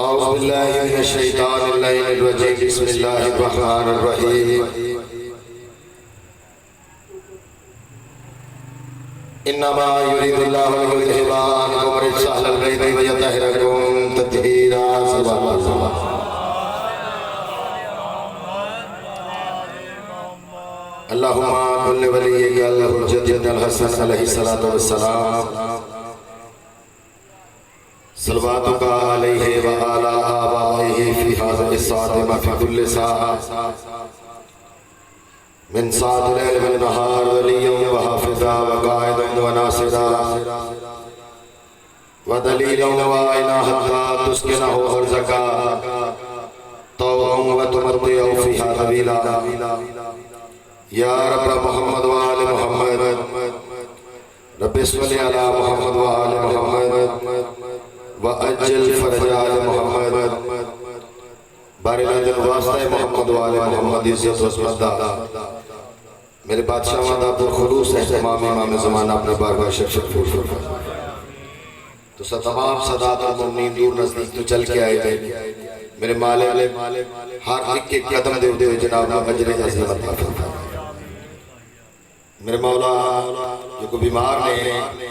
औज़ुबिल्लाहिमिनश्शैतानिर्रजीम बिस्मिल्लाहिर्रहमानिर्रहीम इन्नमा युरीदुल्लाहु लियुज़हिबा अन्कुम रिज्सा अहलल बैति व यतहिरकुम तत्हीरा। अल्लाहुम्मा कुल्लि वलिय्यिका अल-हुज्जत इब्नुल हसन अलैहिस्सलातु वस्सलाम सल्वातुका अलैहि व अला आबाइहि फी हाज़िहि साअति व फी कुल्लि साअ मिन साअतिल लैल वन नहार वलिय्यन व हाफ़िज़ा व क़ाइदन व नासिरा व दलीलन व आइना हत्ता तुस्किनहु अर्ज़का तौअन व तुमत्तिअ फ़ीहा तवीला। या रब मुहम्मद व आले मुहम्मद रब्बि सल्लि अला मुहम्मद व आले मुहम्मद व अज्जल फरज आले मुहम्मद बारिक वास्ते मुहम्मद व आले मुहम्मद इज्जत व सदा। मेरे बादशाह दा पुरखुलूस इमाम इमाम ज़माना अपने बारगाह शरीफ फरमाए। तो तमाम सदात और मुमिनीन दूर नजदीक तो चल के आए थे मेरे मालिक हर एक कदम दे हुए जनाब अजर अज़ीम अता फरमाए। मेरे मौला जो को बीमार ने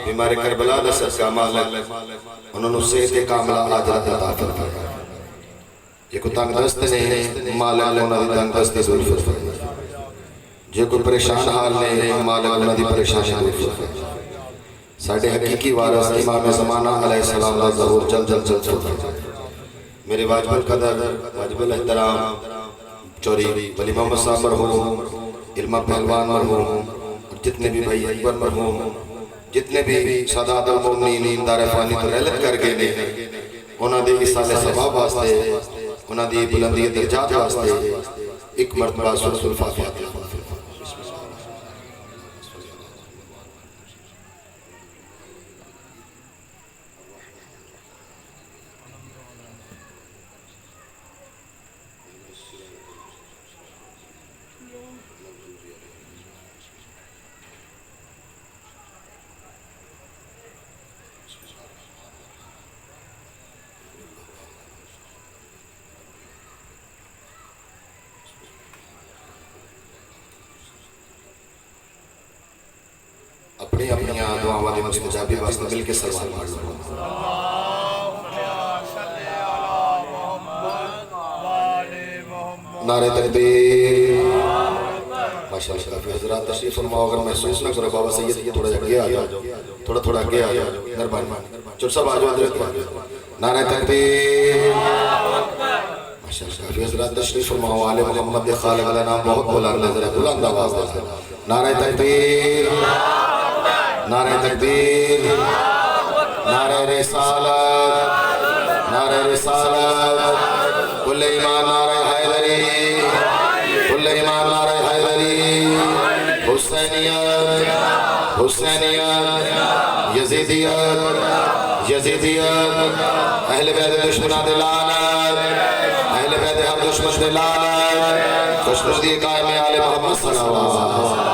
बीमारी करबला दा सदका मालिक उन्होंने सेहत कामला आजरत अता फरमाए। जो को तंगदस्त ने मालिक उन्होंने तंगदस्ती दूर फरमाए। जो कोई परेशान हाल ने मालिक उन्होंने परेशानी दूर फरमाए। साडे हकीकी वारिस इमाम ज़माना अलैहिस्सलाम दा ज़हूर जल जल जल फरमाए। मेरे वाजिबुल कदर वाजिबुल एहतराम चौरी वली मोहम्मद साहब मरहूम इल्मा पहलवान मरहूम जितने भी भाई अकबर मरहूम जितने भी सादात और मुमिनीन दारे फानी तो रहलत कर गए ने उन्हां दे इसाले सवाब वास्ते उन्हां दी बुलंदी दर्जात वास्ते एक मरतबा सूरतुल फातिहा अपनी अपनी दुआओं वाली मुस्तजाबी वास्ते मिलके सलवात पढ़ लो। नारे तकबीर। माशाअल्लाह काफी हज़रात तशरीफ फरमाओ। अगर महसूस न करो बाबा सैयद थोड़ा आगे आ जाओ थोड़ा आगे आ जाओ मेहरबानी। चुप सब आ जाओ। नारे तकबीर। माशाअल्लाह काफी हज़रात तशरीफ फरमाओ। आले मोहम्मद के खालिक का नाम बहुत बुलंद है जरा बुलंद आवाज से नारे तकबीर नारे तकबीर नारे रिसालत कुल ईमान नारे हैदरी कुल ईमान नारे हैदरी हुसैनियत यजीदियत अहले बैत दुश्मना दे लानत अहले बैत हर दुश्मन दे लानत खुशनुदी कायम आले मोहम्मद सल्लल्लाहु अलैहि वसल्लम।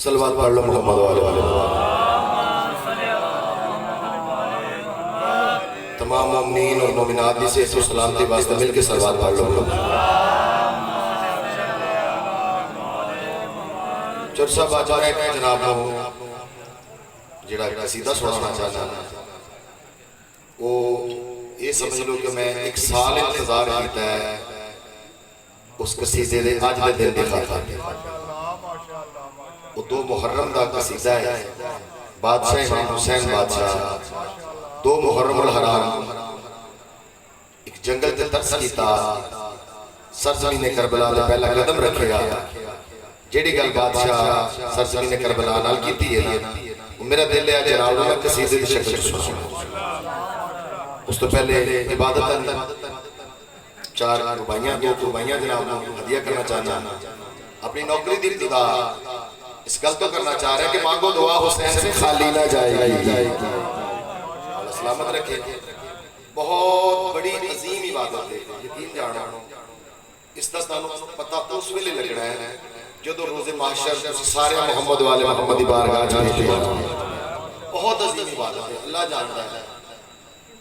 सलवात पढ़ लो मोहम्मद वाले तमाम मुमिनीन और मुमिनात की सेहत और सलामती वास्ते मिलके सलवात पढ़ लो। चुरसा बाजा है जनाब जेड़ा कसीदा सुनाना चाहता वो ये समझ लो कि मैं एक साल इंतजार किया है उस कसीदे दे आज दे दिन दी खातिर। वो 2 मुहर्रम का कसीदा है बादशाह इमाम हुसैन बादशाह 2 मुहर्रम उल हराम एक जंगल ते तरस कीता सरजमीन करबला ते पहला कदम रखेगा जेड़ी गल बादशाह सरजमी ने करबला नाल कीती है ना, मेरा दिल है जनाब मैं कसीदे की शक्ल सुनाऊं। उस तो पहले इबादत चार रुबाइयां दो रुबाइयां जनाब हदिया करना चाहना, अपनी नौकरी दी इब्तिदा इस गल तो करना चाह रहे हैं कि मांगो दुआ हुसैन से खाली ना जाएगी, अल्लाह सलामत रखे। बहुत बड़ी अजीम इबादत है, यकीन जानो इसका तुहानू पता उस वेले लगना है जो रोज़े महशर सारे मोहम्मद वाले मोहम्मद की बारगाह च हाजिर होना। बहुत अजीम इबादत है, अल्लाह जानता है।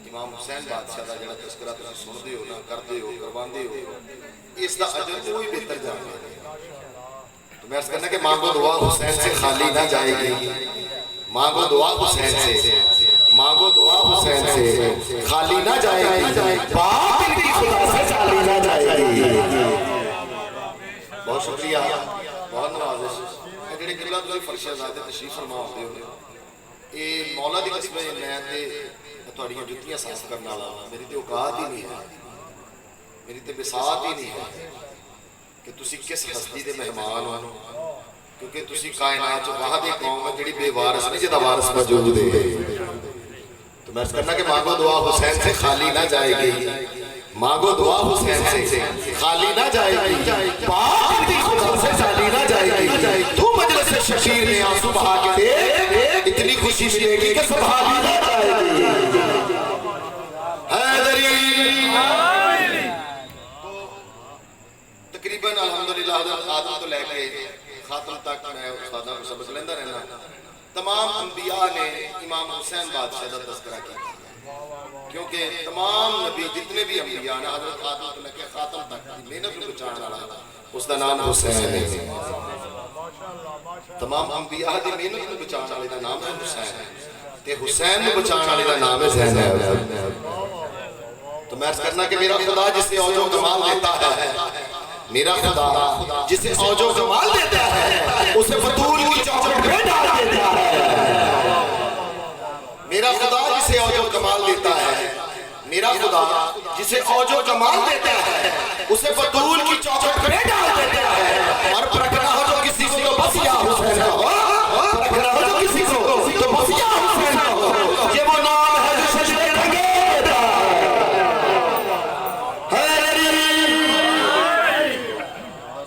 इमाम हुसैन बादशाह का जो तस्करा तुम सुनते हो ना, करते हो, करवाते हो, इसका अजर कोई बेहतर जानता है। तो मैं कहना कि मांगो दुआ हुसैन से खाली ना जाएगी, मांगो दुआ हुसैन से, मांगो दुआ हुसैन से खाली ना जाएगी, बात इनकी खुदा से खाली ना जाएगी। बहुत शुक्रिया, बहुत नवाजिश। जेडे किबला तुसीं फरशहज़ादे तशरीफ फरमा आते हो, ये मौला दी कसम है, मैं ते तुहाड़ियां जुत्तियां साफ करने वाला, मेरी तो औकात ही नहीं है, मेरी तो बिसात ही नहीं है कि तुसीं किस हस्ती दे मेहमान हो, क्योंकि तुसीं कायनात च वाहद एक कौम है जिहड़ी बेवारस नहीं, जिहदा वारिस मौजूद है। तो मैं कहना कि मांगो दुआ हुसैन से खाली ना जाएगी, मांगो दुआ हुसैन से खाली ना जाएगी, बात इनकी खुदा से खाली ना जाएगी। तू मजलिस शकीर में आंसू बहा के देख, इतनी खुशी मिलेगी कि संभाली ना जाएगी। हैदरी तकरीबन अल्हम्दुलिल्लाह आदम तो लेके खातम तक मैं उस्तादा को सबक लेंदा रहना। तमाम अंबिया ने इमाम हुसैन बादशाह का तस्करा किया, क्योंकि तमाम नबी जितने भी अंबिया ने हजरत आदम तो लेके खातम तक की मेहनत को बचाने वाला उसका नाम हुसैन है। तमाम अंबिया की मेहनत को बचाने वाले का नाम है हुसैन, ते हुसैन को बचाने वाले का नाम है ज़ैनब। तो मैं कहना कि मेरा खुदा जिसे औजो कमाल देता है, मेरा खुदा जिसे औजो कमाल देता है, उसे फतूल की चौखट में डाल देता है। मेरा खुदा जिसे औजो कमाल देता है, मेरा खुदा जिसे औजो कमाल देता है, उसे फतूल की चौखट में डाल देता है। और परखना हो जो किसी को तो बस या हुसैन का हो, परखना हो जो किसी को तो बस या हुसैन का हो। ये वो नाम है जो सजदे रंगे देता है।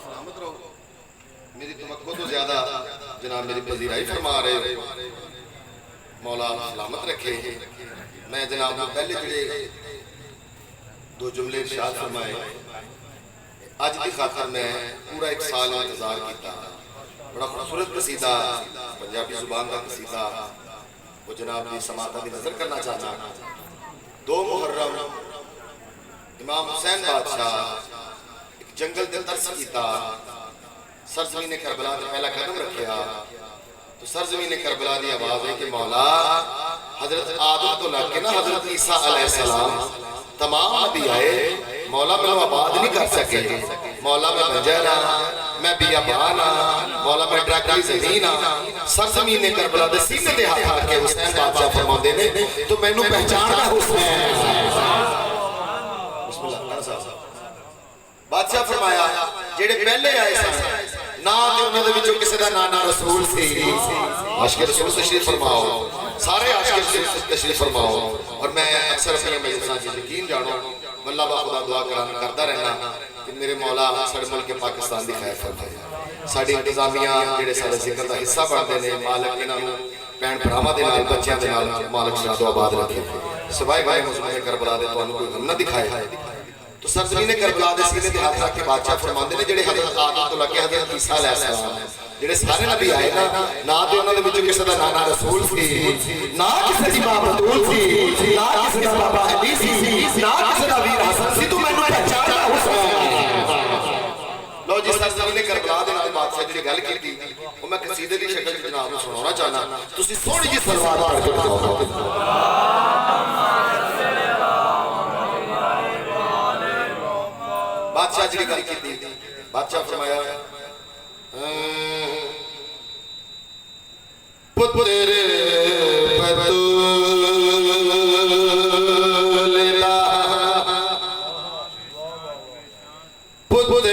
सलामत रहो, मेरी तवक्को तो ज्यादा जनाब मेरी पजीराई फरमा रहे हो, मौला सलामत रखे। मैं जनाब पहले जोड़े दो जुमले इरशाद फरमाए, अज की खातर मैं पूरा एक साल इंतजार किया। बड़ा खूबसूरत कसीदा पंजाबी जुबान का कसीदा वो जनाब की समाता की नजर करना चाहता। 2 मुहर्रम इमाम हुसैन बादशाह एक जंगल के तरस किया, सरजमीन ने करबला ने पहला कदम रखा। तो सरजमीन ने करबला की आवाज है कि मौला हजरत आदम तो लग के ना हजरत ईसा अलैहिस्सलाम तमाम नबी आए, मौला मैं आबाद नहीं कर सके, मौला मैं बंजर हाँ, मैं बियाबान हाँ, मौला मैं डरकी ज़मीन हाँ। सरजमीन ने करबला दे सीने ते हाथ रख के हुसैन बादशाह फरमाते ने तो मैनू पहचानना हुसैन। बादशाह फरमाया जेड़े पहले आए सन ना ते उन्हां दे विचों किसी दा नाना रसूल सी, आशिक रसूल तशरीफ फरमाओ, सारे आशिक रसूल तशरीफ फरमाओ। और मैं अक्सर अपनी मजलिसां च यकीन जानो अल्लाह बा खुदा दुआ करता रहना कि मेरे मौला साडे मुल्क पाकिस्तान दी खैर फरमाए, साडी इंतजामिया जेड़े साडे जिक्र दा हिस्सा बनदे ने, मालिक इन्हां नूं भैन भरावां दे नाल बच्चियां दे नाल मालिक शादो आबाद रखे, सिवाय भाई मुस्लिम करबला दे तुहानूं कोई गम ना दिखाए। तो सरजमीन ने करबला दे सीने ते हाथ रख के बादशाह फरमांदे ने जेड़े हजरत आदम तो लगे हजरत ईसा अलैहिस्सलाम जेड़े सारे नबी आए ना ते उन्हां दे विचों किसी दा नाना रसूल सी, ना किसी दी मां बतूल सी, ना किसी दा बाबा अली सी, ना किसी दा वीर हसन सी। तू मैनूं पहचानदा हुसैन। लो जी सरजमीन ने करबला दे नाल बादशाह जी गल कीती, ओ मैं कसीदे दी शक्ल च जनाब नूं सुनाउणा चाहना, तुसीं सोहणी जी सलवात पढ़ के दिखाओ। बादशाह जी गल की, बादशाह फरमाया पुत्र पुत्र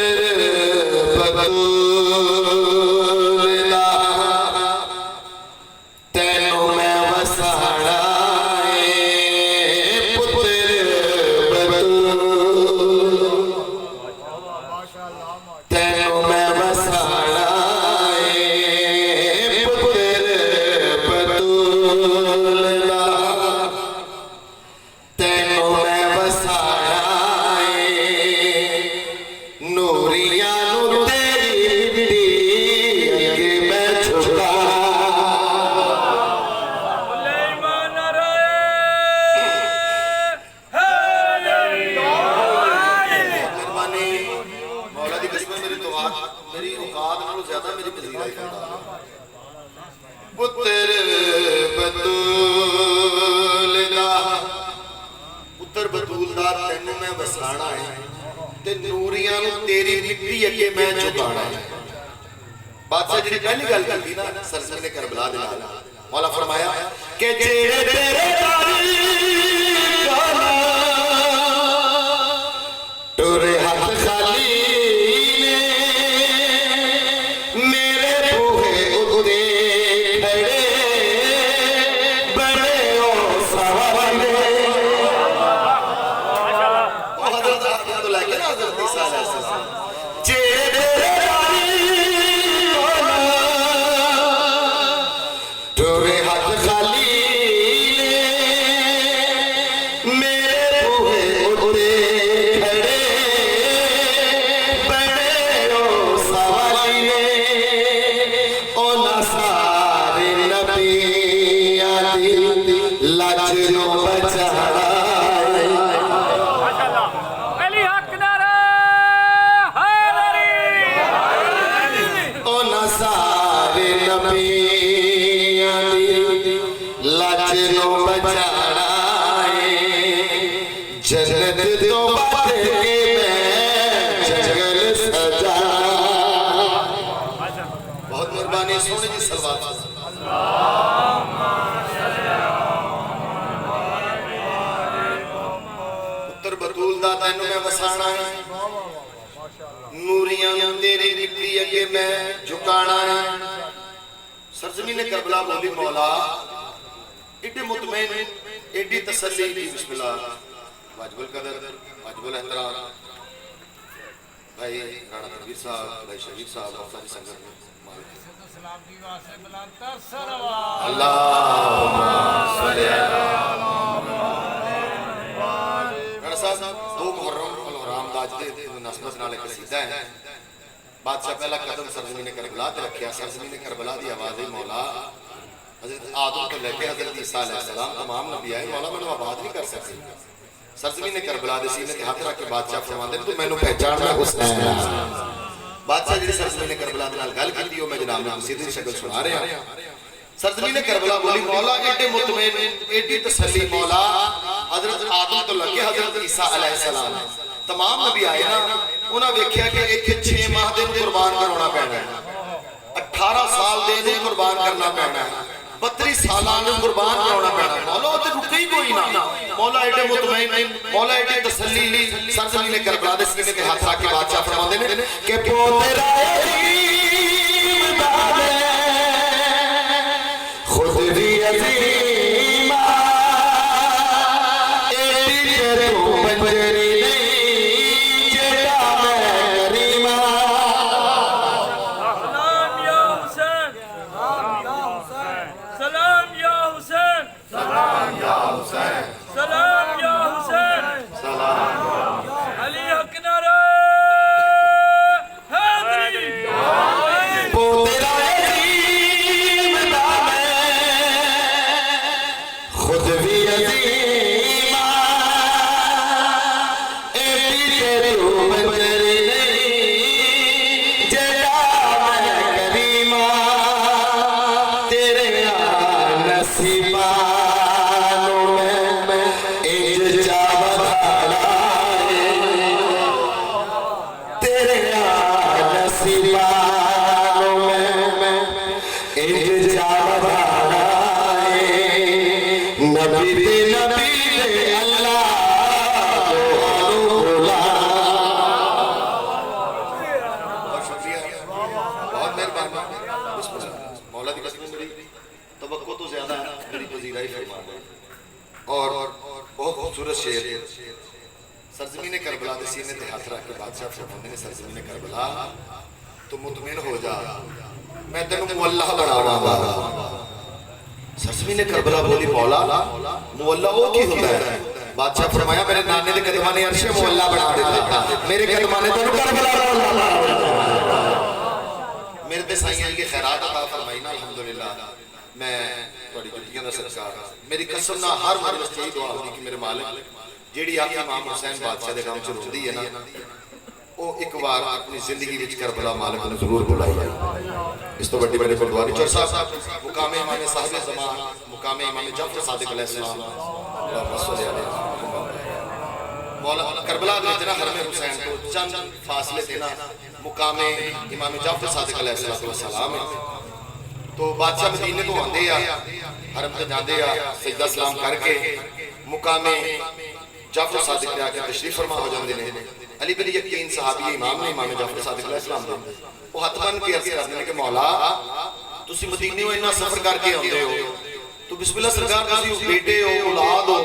मैं वसाना है ते नूरियां नूं तेरी मिट्टी अगे मैं झुकाना है। बादशाह जी ने पहली गल की ना सरजमीन करबला दे नाल मौला फरमाया कि जेड़े तेरे टुरे हाथ खाली ने मेरे बूहे उते खड़े बड़े ओ सवारे। हजरत तो लेके ना हजरत ईसा अलैहिस्सलाम जेड़े टुरे हाथ खाली मेरे बूहे उते जन्नत तो बात के मैं जंगल सजा। बहुत मेहरबानी सोने जी सलवात। पुत्र बतूल दा तैनू मैं वसाना है नूरियां तेरी मिट्टी अगे मैं झुकाना है। सरजमीन करबला बोली मौला एडी मुतमईन एडी तसल्ली की बिस्मिल्लाह वाजिबुल कदर वाजिबुल एहतराम भाई राणा तनवीर साहब भाई शहीद साहब और सारी संगत में सलाम दी वास्ते बुलंद सलवात अल्लाहुम्मा सल्ली अला राणा साहब दो मुहर्रम अल हराम दाज दे नस्बत नाल एक कसीदा है। बादशाह पहला कदम सरजमीन करबला ते रखिया। सरजमीन करबला दी आवाज़ है मौला हजरत आदम को लेके हजरत ईसा अलैहिस्सलाम तमाम नबी आए मौला मैनू आबाद नहीं कर सकते। सरजमीन करबला दे सीने ते हाथ रख के बादशाह फरमांदे तू मैनू पहचानना हुसैन। बादशाह जी सरजमीन करबला दे नाल गल कीती ओ मैं जनाब नू सीधी शक्ल सुना रहा। सरजमीन करबला बोली मौला एडे मुतमईन एडी तसल्ली मौला हजरत आदम तो लगे हजरत ईसा अलैहिस्सलाम तमाम नबी आए ना उन्हें वेख्या कि इत्थे 6 माह दे कुर्बान करवाना पैना है 18 साल दे नूं कुर्बान करना पैना है 32 सालां नूं कुर्बान कराना पैना। मौला ते रुके ही कोई ना। मौला एडे मुतमईन मौला एडी तसल्ली सरजमीन करबला दे सीने ते हाथ रख के बादशाह फरमांदे ने कि पोतेरा खुद भी अजीम एडी तेरे पंजरी सरजमीन करबला दे सीने ते हाथ रख के बादशाह फरमांदे ने सरजमीन करबला तू मुतमिन हो जा मैं तेनू मुअल्ला बनावांगा। सरजमीन करबला बोली मौला मुअल्ला वो की होता है? बादशाह फरमाया मेरे नाने दे कदमां ने अर्श मुअल्ला बना दिता मेरे कदमां ने तेनू करबला बना मेरे ते साईं के खैरात अता फरमाई ना अल्हम्दुलिल्लाह। मैं बड़ी जुटियां दा सरकार मेरी कसम ना हर मजलिस च दुआ होंदी कि मेरे मालिक जेड़ी आप इमाम हुसैन बादशाह दे गम च रोंदी है ना वो एक बार अपनी जिंदगी विच करबला मालिक ने जरूर बुलाई है। इस तो बड़ी बड़ी गुरद्वारे चौर साहब मुकामे इमाम साहिब ज़मान मुकामे इमाम जफर सादिक अलैहिस्सलाम अल्लाह रसूल अलैहि मौला करबला में जना हरमे हुसैन को चंद फासले से ना मुकामे इमाम जाफर सादिक अलैहिस्सलाम है। तो बादशाह मदीने तो आंदे आ हरम ते जांदे आ सजदा सलाम करके मुकामे जाफर सादिक पे आके तशरीफ फरमा हो जाते हैं। अली बिन यकीन सहाबी इमाम ने इमाम जाफर सादिक अलैहिस्सलाम दे वो हथ बन के अर्ज करते हैं कि मौला तुसी मदीने हो इन्ना सफर करके आंदे हो तो बिस्मिल्लाह सरकार तुसी बेटे हो औलाद हो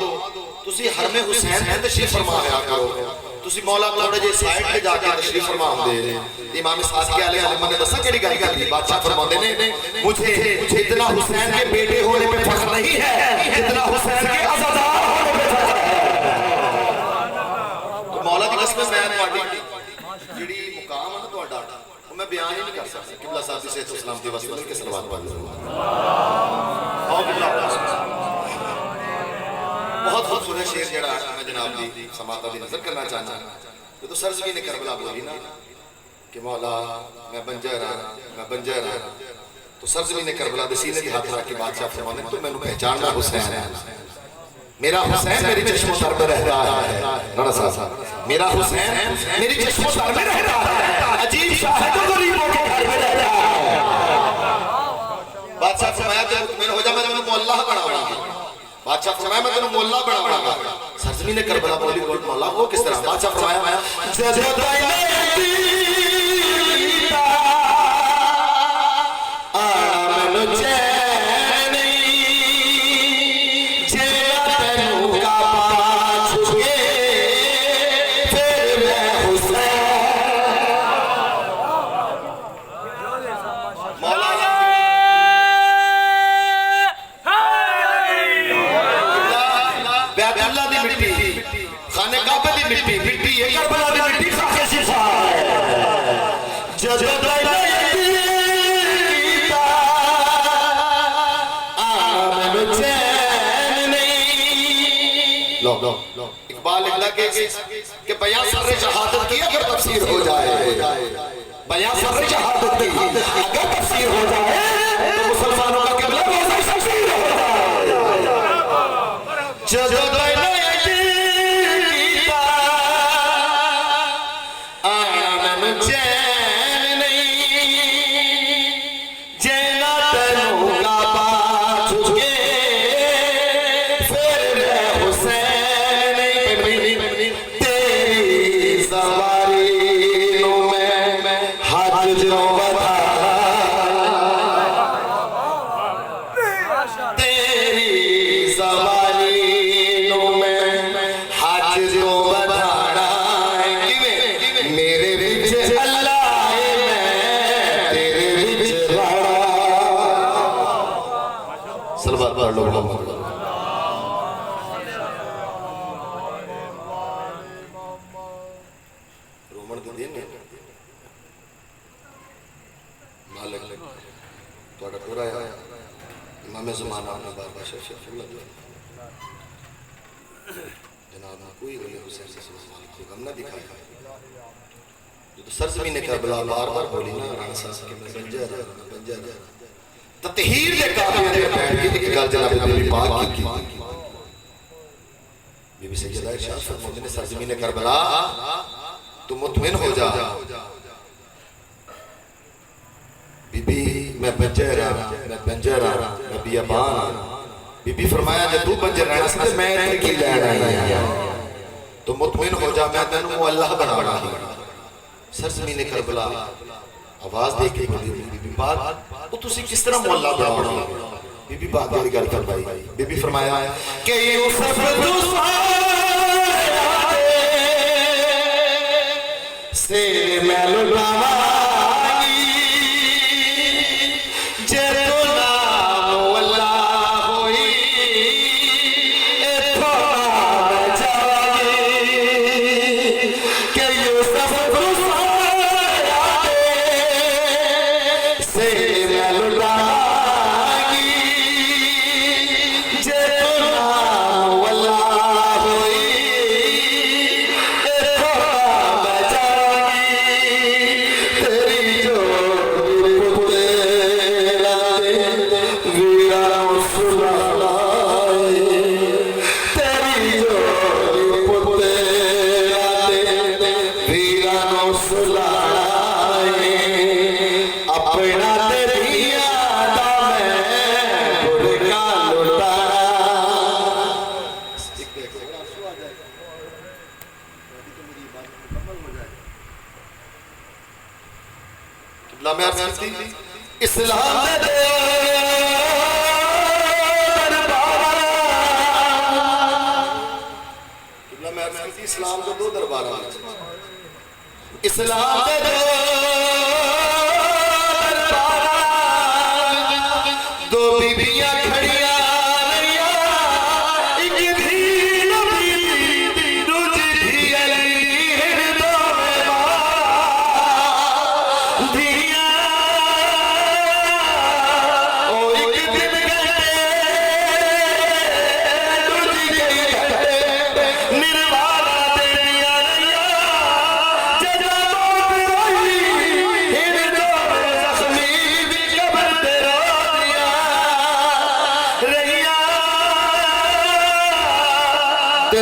तुसी हरमे हुसैन में तशरीफ फरमा आया करो। तुसी मौला थोड़े जे साइड पे जाके तशरीफ फरमा आंदे इमाम सादिक अलैहिस्सलाम ने दसा केड़ी गल करदी बादशाह फरमाते ने मुझे इतना हुसैन के बेटे होने पे फख्र नहीं है जितना हुसैन के अज़ादार होने पे फख्र है। तो मौला दी कसम मैं तुम्हारी जेड़ी मुकाम है ना ਤੁਹਾਡਾ वो मैं बयान ही नहीं कर सकता। किबला साहब से सलाम दी वसीले के सलावत पढ़ लो। बहुत खूबसूरत शेर जड़ा मैं जनाब दी समाता दी नजर करना चाहना तो सरजमी ने करबला बोली ना कि मौला मैं बंजर तो सरजमी ने करबला दे सीने के हाथ रख के बादशाह फरमाने तो मैंने पहचानना हुसैन है। मेरा हुसैन मेरी चश्मो सर में रह रहा है राणा साहब मेरा हुसैन मेरी चश्मो सर में रह रहा है अजीब शाह तो गरीबों के घर में रह रहा है। बादशाह फरमाया तो मुतमिन हो जा मैं तुम्हें मोहल्ला बनाऊंगा। बादशाह फरमाया मैं तेरे मोहल्ला बनाऊंगा। सरजमी ने करबला बोली बोल मोहल्ला वो किस तरह बादशाह फरमाया इकबाल लिखता कि बयां सर शहादत की अगर तफसीर हो जाए बयां सर शहादत की अगर तफसीर हो जाए तो मुसलमानों का किबला रोज़ा शमशीर हो जाए। सरजमी ने करबला बार-बार बोली ना राणा साहब के मैं बंजर ततहीर दे काफिले दे बैठ के एक गल जनाब बीबी पाक की बीबी सैयदा इरशाद फरमाते ने सरजमी ने करबला तू मुतमिन हो जा बीबी मैं बंजर मैं बियाबान बीबी फरमाया जे तू बंजर रहना सी ते मैं इत्थे की लैण आई तो मुतमिन हो जा मैं तेनू अल्लाह बनाना है। सरजमी ने करबला आवाज दे के बोली बीबी बात वो तुसी किस तरह मोहल्ला बनाओगे बीबी बात वाली गल कर भाई बीबी फरमाया कि यूसुफ से मैं लुटावांगी जे तो नाम वल्ला होई एथो जावांगी कि यूसुफ इस्लाम दे इस्लाम को दो दरबार इस्लाम दे दो बीबियां खड़िया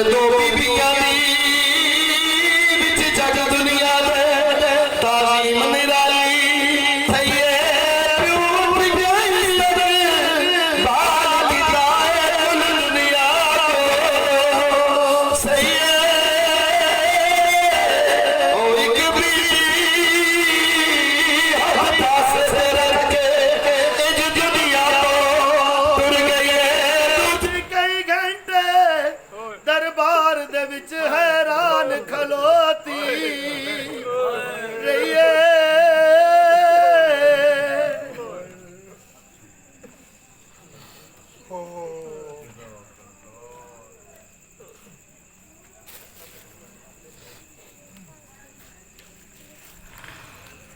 दो बीबियां